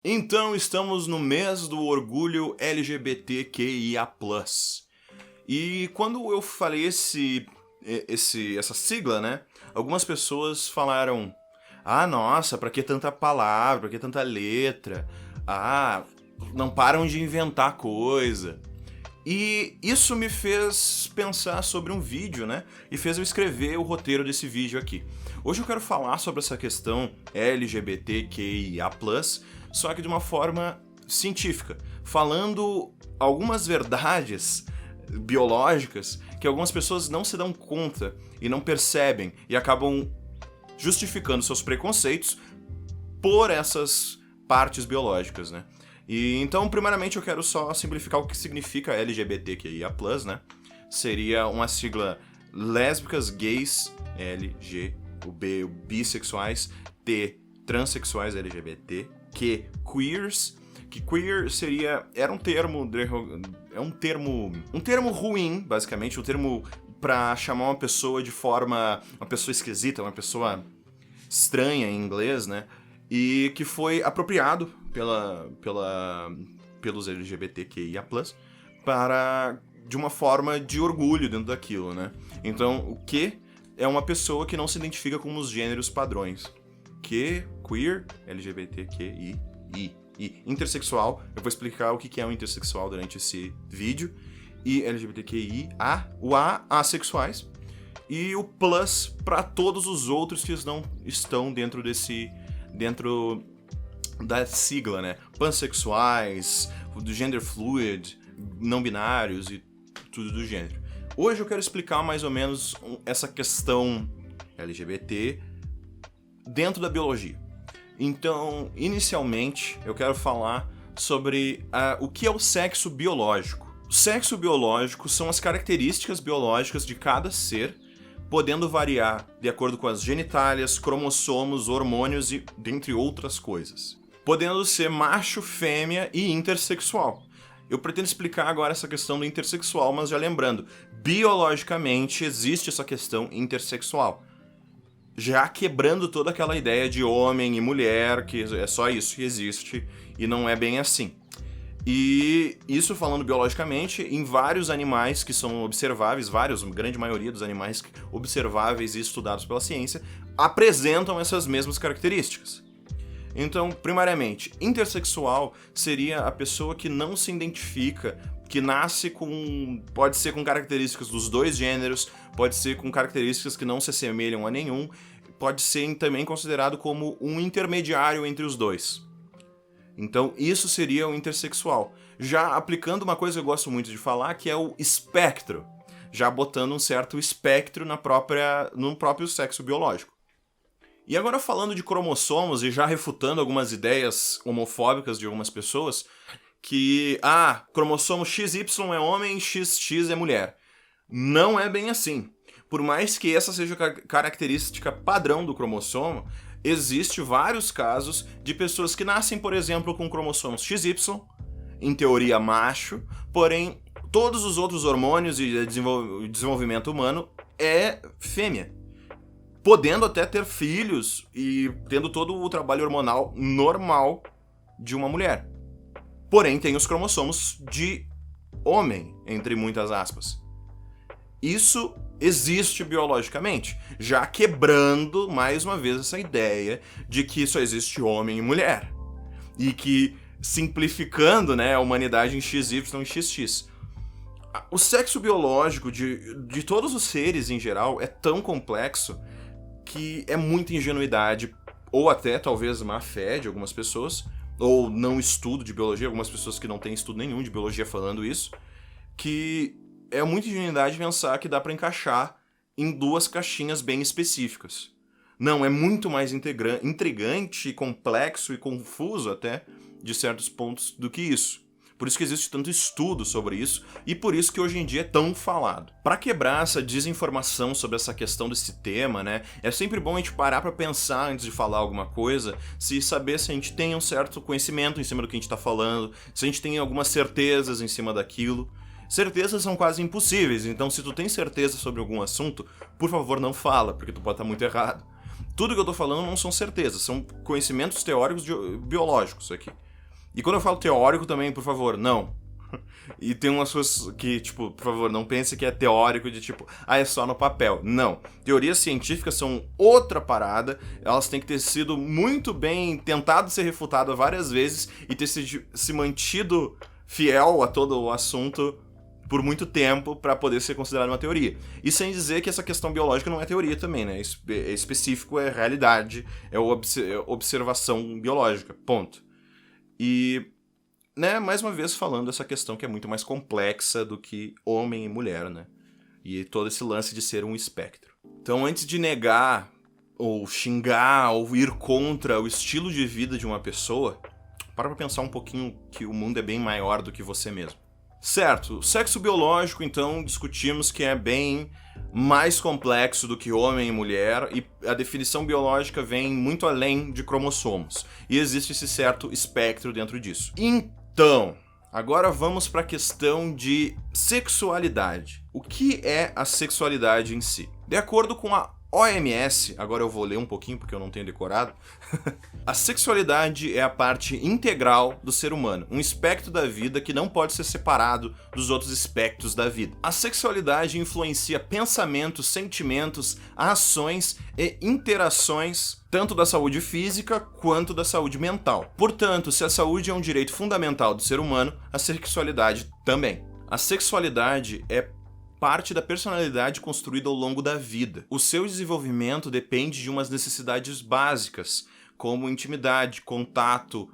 Então, estamos no mês do orgulho LGBTQIA+. E quando eu falei essa sigla, né? Algumas pessoas falaram: ah, nossa, pra que tanta palavra, pra que tanta letra? Ah, não param de inventar coisa. E isso me fez pensar sobre um vídeo, né? E fez eu escrever o roteiro desse vídeo aqui. Hoje eu quero falar sobre essa questão LGBTQIA+, só que de uma forma científica, falando algumas verdades biológicas que algumas pessoas não se dão conta e não percebem e acabam justificando seus preconceitos por essas partes biológicas, né? E então, primeiramente, eu quero só simplificar o que significa LGBTQIA+, né? Seria uma sigla lésbicas, gays, L, G, o B, o bissexuais, T, transexuais LGBT, Q, queers, que queer era um termo ruim, basicamente, um termo pra chamar uma pessoa de forma, uma pessoa esquisita, uma pessoa estranha em inglês, né? E que foi apropriado pelos LGBTQIA+, de uma forma de orgulho dentro daquilo, né? Então, o que é uma pessoa que não se identifica com os gêneros padrões. Que, queer, LGBTQI, intersexual, eu vou explicar o que é um intersexual durante esse vídeo, e LGBTQI, o A, assexuais, e o plus para todos os outros que não estão dentro da sigla, né? Pansexuais, do gender fluid, não binários e tudo do gênero. Hoje eu quero explicar mais ou menos essa questão LGBT dentro da biologia. Então, inicialmente, eu quero falar sobre o que é o sexo biológico. O sexo biológico são as características biológicas de cada ser, podendo variar de acordo com as genitálias, cromossomos, hormônios e dentre outras coisas. Podendo ser macho, fêmea e intersexual. Eu pretendo explicar agora essa questão do intersexual, mas já lembrando, biologicamente existe essa questão intersexual. Já quebrando toda aquela ideia de homem e mulher, que é só isso que existe, e não é bem assim. E isso falando biologicamente, em vários animais que são observáveis, grande maioria dos animais observáveis e estudados pela ciência, apresentam essas mesmas características. Então, primariamente, intersexual seria a pessoa que não se identifica, que nasce pode ser com características dos dois gêneros, pode ser com características que não se assemelham a nenhum, pode ser também considerado como um intermediário entre os dois. Então, isso seria o intersexual. Já aplicando uma coisa que eu gosto muito de falar, que é o espectro. Já botando um certo espectro no próprio sexo biológico. E agora falando de cromossomos e já refutando algumas ideias homofóbicas de algumas pessoas, que, cromossomo XY é homem e XX é mulher. Não é bem assim. Por mais que essa seja a característica padrão do cromossomo, existe vários casos de pessoas que nascem, por exemplo, com cromossomos XY, em teoria macho, porém todos os outros hormônios e desenvolvimento humano é fêmea. Podendo até ter filhos e tendo todo o trabalho hormonal normal de uma mulher. Porém, tem os cromossomos de homem, entre muitas aspas. Isso existe biologicamente, já quebrando mais uma vez essa ideia de que só existe homem e mulher. E que, simplificando, né, a humanidade em XY e XX. O sexo biológico de todos os seres em geral é tão complexo que é muita ingenuidade, ou até talvez má fé de algumas pessoas, ou não estudo de biologia, algumas pessoas que não têm estudo nenhum de biologia falando isso, que é muita ingenuidade pensar que dá pra encaixar em duas caixinhas bem específicas. Não, é muito mais intrigante, complexo e confuso até, de certos pontos, do que isso. Por isso que existe tanto estudo sobre isso, e por isso que hoje em dia é tão falado. Para quebrar essa desinformação sobre essa questão desse tema, né, é sempre bom a gente parar para pensar antes de falar alguma coisa, saber se a gente tem um certo conhecimento em cima do que a gente tá falando, se a gente tem algumas certezas em cima daquilo. Certezas são quase impossíveis, então se tu tem certeza sobre algum assunto, por favor não fala, porque tu pode estar muito errado. Tudo que eu tô falando não são certezas, são conhecimentos teóricos biológicos aqui. E quando eu falo teórico também, por favor, não. E tem umas coisas que, tipo, por favor, não pense que é teórico de tipo, é só no papel. Não. Teorias científicas são outra parada, elas têm que ter sido muito bem tentado ser refutadas várias vezes e ter se mantido fiel a todo o assunto por muito tempo para poder ser considerada uma teoria. E sem dizer que essa questão biológica não é teoria também, né? É específico, é realidade, é observação biológica, ponto. E, né, mais uma vez falando essa questão que é muito mais complexa do que homem e mulher, né? E todo esse lance de ser um espectro. Então, antes de negar, ou xingar, ou ir contra o estilo de vida de uma pessoa, para pra pensar um pouquinho que o mundo é bem maior do que você mesmo. Certo, o sexo biológico, então, discutimos que é bem mais complexo do que homem e mulher, e a definição biológica vem muito além de cromossomos. E existe esse certo espectro dentro disso. Então, agora vamos para a questão de sexualidade. O que é a sexualidade em si? De acordo com a OMS, agora eu vou ler um pouquinho porque eu não tenho decorado, a sexualidade é a parte integral do ser humano, um espectro da vida que não pode ser separado dos outros espectros da vida. A sexualidade influencia pensamentos, sentimentos, ações e interações tanto da saúde física quanto da saúde mental. Portanto, se a saúde é um direito fundamental do ser humano, a sexualidade também. A sexualidade é parte da personalidade construída ao longo da vida. O seu desenvolvimento depende de umas necessidades básicas, como intimidade, contato,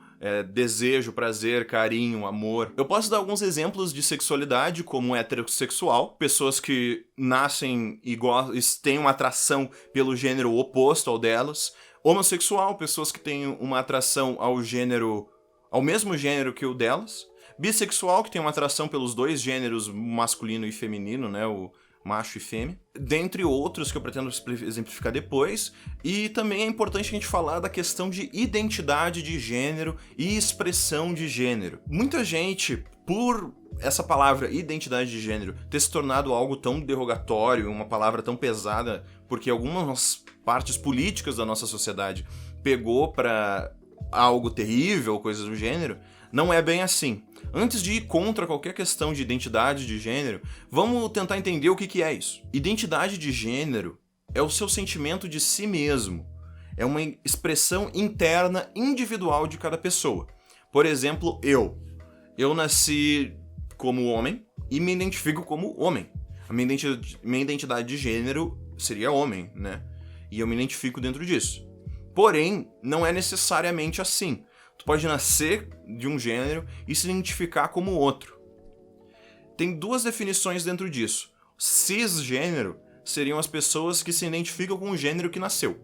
desejo, prazer, carinho, amor. Eu posso dar alguns exemplos de sexualidade, como heterossexual, pessoas que nascem igual, têm uma atração pelo gênero oposto ao delas. Homossexual, pessoas que têm uma atração ao mesmo gênero que o delas. Bissexual, que tem uma atração pelos dois gêneros, masculino e feminino, né, o macho e fêmea, dentre outros que eu pretendo exemplificar depois. E também é importante a gente falar da questão de identidade de gênero e expressão de gênero. Muita gente, por essa palavra identidade de gênero ter se tornado algo tão derrogatório, uma palavra tão pesada, porque algumas partes políticas da nossa sociedade pegou para algo terrível, coisas do gênero, não é bem assim. Antes de ir contra qualquer questão de identidade de gênero, vamos tentar entender o que é isso. Identidade de gênero é o seu sentimento de si mesmo. É uma expressão interna individual de cada pessoa. Por exemplo, eu nasci como homem e me identifico como homem. A minha identidade de gênero seria homem, né? E eu me identifico dentro disso. Porém, não é necessariamente assim. Tu pode nascer de um gênero e se identificar como outro. Tem duas definições dentro disso. Cisgênero seriam as pessoas que se identificam com o gênero que nasceu.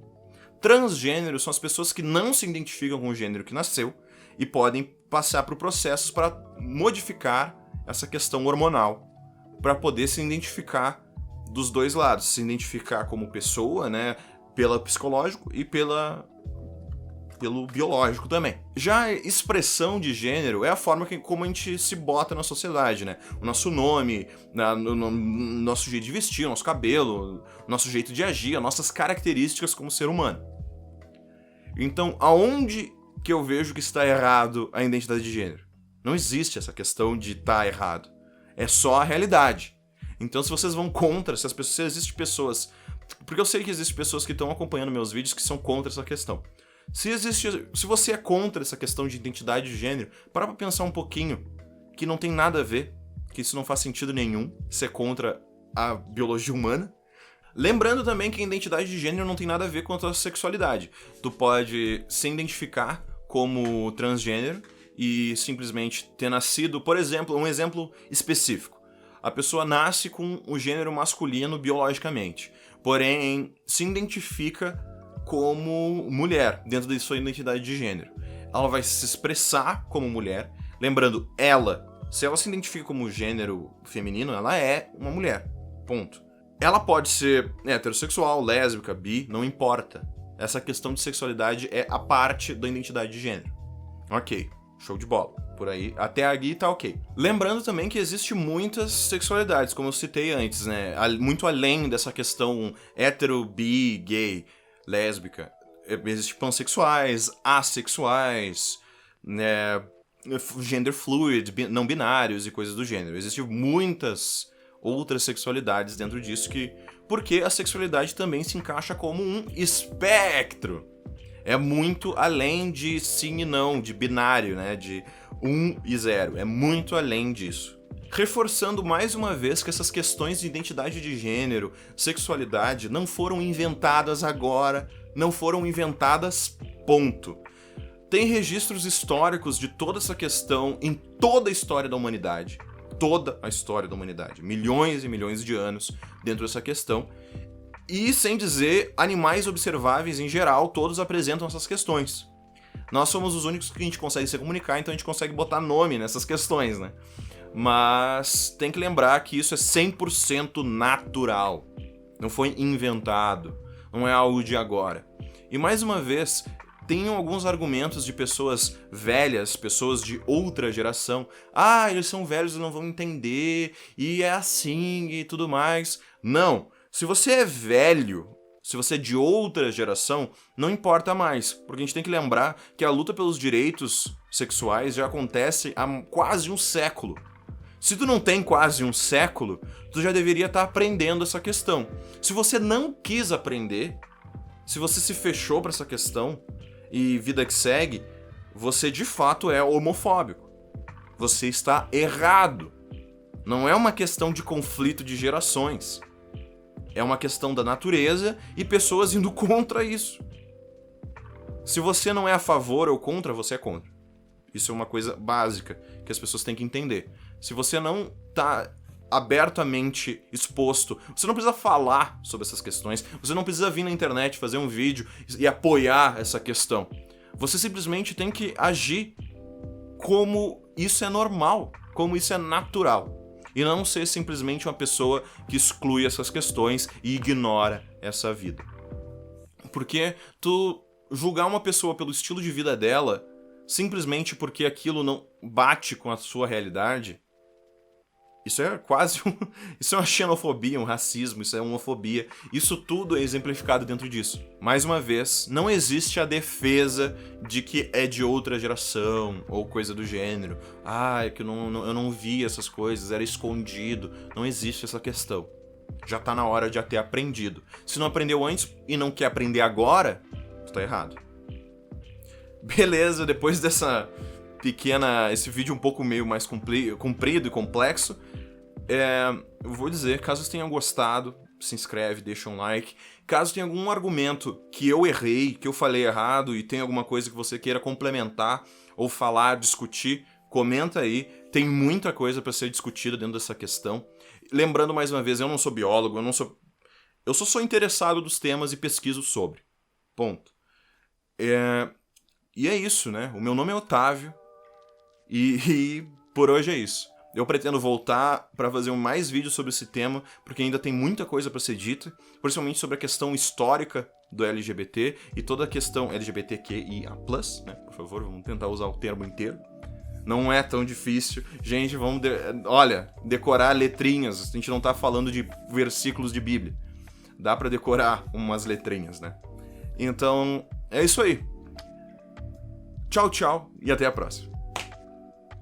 Transgênero são as pessoas que não se identificam com o gênero que nasceu e podem passar por processos para modificar essa questão hormonal para poder se identificar dos dois lados. Se identificar como pessoa, né, pelo psicológico e pelo biológico também. Já a expressão de gênero é a forma como a gente se bota na sociedade, né? O nosso nome, nosso jeito de vestir, nosso cabelo, nosso jeito de agir, as nossas características como ser humano. Então, aonde que eu vejo que está errado a identidade de gênero? Não existe essa questão de estar errado. É só a realidade. Então, se vocês vão contra, se existem pessoas... Porque eu sei que existem pessoas que estão acompanhando meus vídeos que são contra essa questão. Se você é contra essa questão de identidade de gênero, para pra pensar um pouquinho, que não tem nada a ver, que isso não faz sentido nenhum, ser contra a biologia humana. Lembrando também que a identidade de gênero não tem nada a ver com a tua sexualidade. Tu pode se identificar como transgênero e simplesmente ter nascido, por exemplo, um exemplo específico. A pessoa nasce com o gênero masculino biologicamente, porém se identifica como mulher, dentro da sua identidade de gênero. Ela vai se expressar como mulher, lembrando, se ela se identifica como gênero feminino, ela é uma mulher, ponto. Ela pode ser heterossexual, lésbica, bi, não importa. Essa questão de sexualidade é a parte da identidade de gênero. Ok, show de bola. Por aí, até aqui tá ok. Lembrando também que existe muitas sexualidades, como eu citei antes, né? Muito além dessa questão hétero, bi, gay, lésbica. Existem pansexuais, assexuais, né? gender fluid, não binários e coisas do gênero. Existem muitas outras sexualidades dentro disso porque a sexualidade também se encaixa como um espectro. É muito além de sim e não, de binário, né? De 1 e 0. É muito além disso. Reforçando mais uma vez que essas questões de identidade de gênero, sexualidade, não foram inventadas agora, não foram inventadas, ponto. Tem registros históricos de toda essa questão em toda a história da humanidade. Toda a história da humanidade. Milhões e milhões de anos dentro dessa questão. E, sem dizer, animais observáveis em geral, todos apresentam essas questões. Nós somos os únicos que a gente consegue se comunicar, então a gente consegue botar nome nessas questões, né? Mas tem que lembrar que isso é 100% natural. Não foi inventado. Não é algo de agora. E mais uma vez, tem alguns argumentos de pessoas velhas, pessoas de outra geração. Ah, eles são velhos e não vão entender, e é assim e tudo mais. Não. Se você é velho, se você é de outra geração, não importa mais. Porque a gente tem que lembrar que a luta pelos direitos sexuais já acontece há quase um século. Se tu não tem quase um século, tu já deveria estar aprendendo essa questão. Se você não quis aprender, se você se fechou para essa questão e vida que segue, você de fato é homofóbico. Você está errado. Não é uma questão de conflito de gerações. É uma questão da natureza e pessoas indo contra isso. Se você não é a favor ou contra, você é contra. Isso é uma coisa básica que as pessoas têm que entender. Se você não tá abertamente exposto, você não precisa falar sobre essas questões, você não precisa vir na internet fazer um vídeo e apoiar essa questão. Você simplesmente tem que agir como isso é normal, como isso é natural. E não ser simplesmente uma pessoa que exclui essas questões e ignora essa vida. Porque tu julgar uma pessoa pelo estilo de vida dela, simplesmente porque aquilo não bate com a sua realidade, isso é quase isso é uma xenofobia, um racismo, isso é homofobia. Isso tudo é exemplificado dentro disso. Mais uma vez, não existe a defesa de que é de outra geração ou coisa do gênero. Ah, é que eu não vi essas coisas, era escondido. Não existe essa questão. Já tá na hora de ter aprendido. Se não aprendeu antes e não quer aprender agora, tu tá errado. Beleza, depois dessa esse vídeo um pouco meio mais comprido e complexo, eu vou dizer, caso vocês tenham gostado, se inscreve, deixa um like. Caso tenha algum argumento que eu errei, que eu falei errado e tem alguma coisa que você queira complementar ou falar, discutir, comenta aí. Tem muita coisa para ser discutida dentro dessa questão. Lembrando mais uma vez, eu não sou biólogo, eu só sou interessado dos temas e pesquiso sobre. Ponto. E é isso, né? O meu nome é Otávio. E por hoje é isso. Eu pretendo voltar para fazer mais vídeos sobre esse tema, porque ainda tem muita coisa para ser dita, principalmente sobre a questão histórica do LGBT e toda a questão LGBTQIA+, né? Por favor, vamos tentar usar o termo inteiro. Não é tão difícil. Gente, vamos decorar letrinhas. A gente não tá falando de versículos de Bíblia. Dá para decorar umas letrinhas, né? Então, é isso aí. Tchau, tchau e até a próxima.